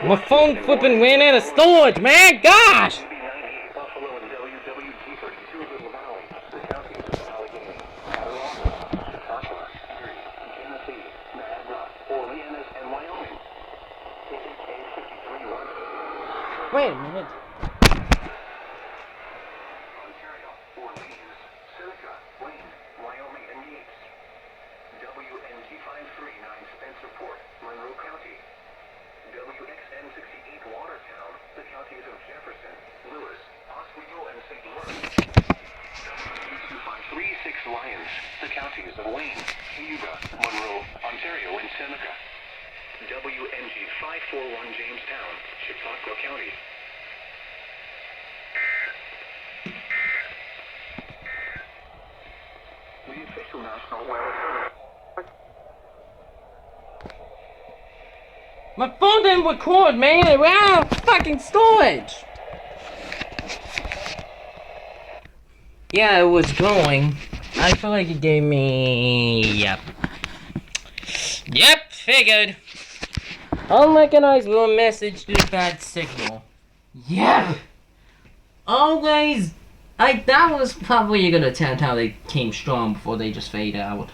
My phone flipping ran out of storage, man! Gosh! Wait a minute. Lions, the counties of Wayne, Cayuga, Monroe, Ontario, and Seneca. WNG 541 Jamestown, Chautauqua County. The official national weather. My phone didn't record, man! It ran out of fucking storage! Yeah, it was going. I feel like it gave me... Yep. Yep, figured. Unrecognized little message due to bad signal. Yep! Always... that was probably a good attempt how they came strong before they just fade out.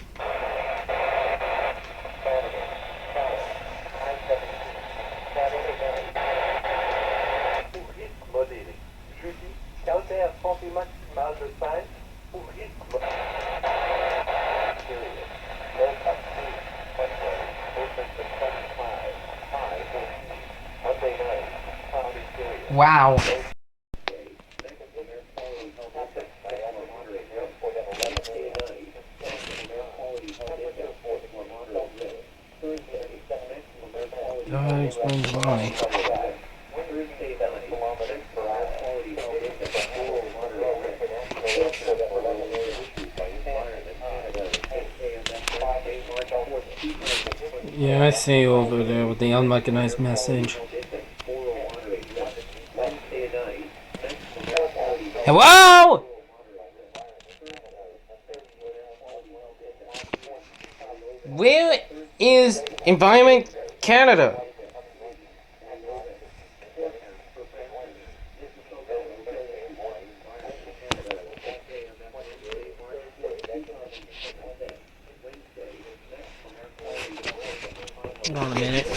Wow. That explains why. Yeah, I see you over there with the unrecognized message. Hello? Where is Environment Canada? Hold on a minute.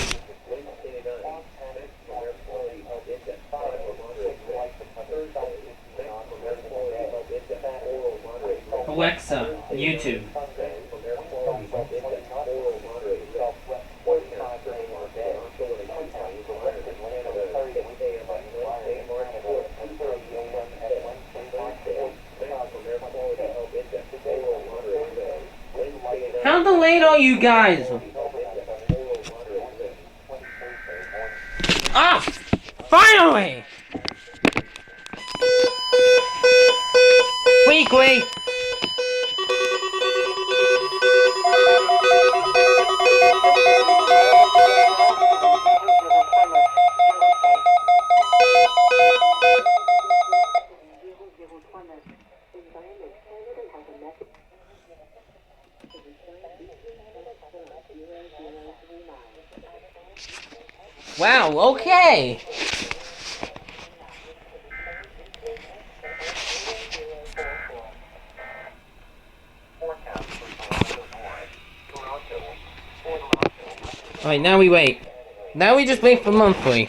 Alexa, YouTube. How delayed are you guys? Ah! Finally! Weekly! Wow, okay. Alright, now we wait. Now we just wait for monthly.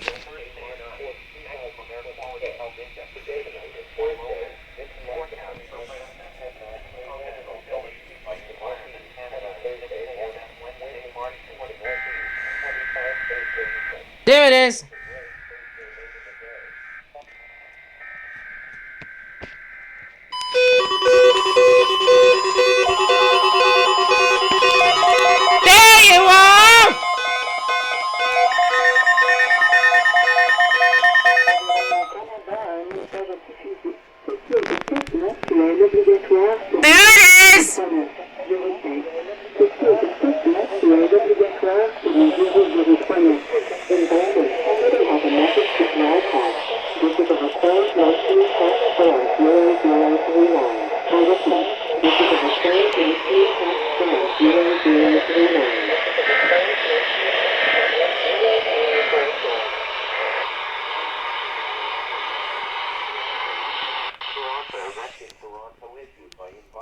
There it is. There you are! There it is!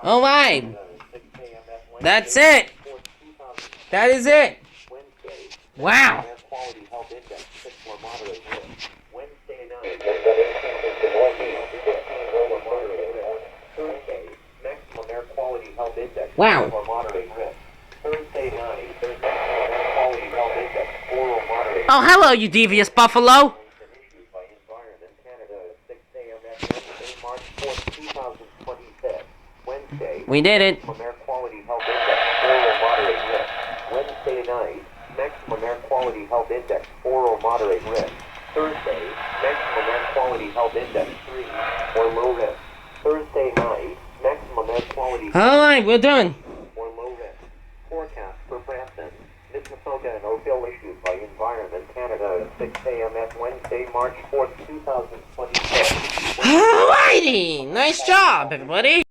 All right. That's it. That is it. Wow. Wow. Oh, hello, you devious buffalo. We did it. Wednesday night, maximum air quality health index 4 or moderate risk. Thursday, maximum air quality health index 3 or low risk. Thursday night, maximum air quality All right, we're done. or low risk. Forecast for Brampton, Mississauga and Oakville issued by Environment Canada at 6 a.m. at Wednesday, March 4th, 2026. All righty. Nice job, everybody.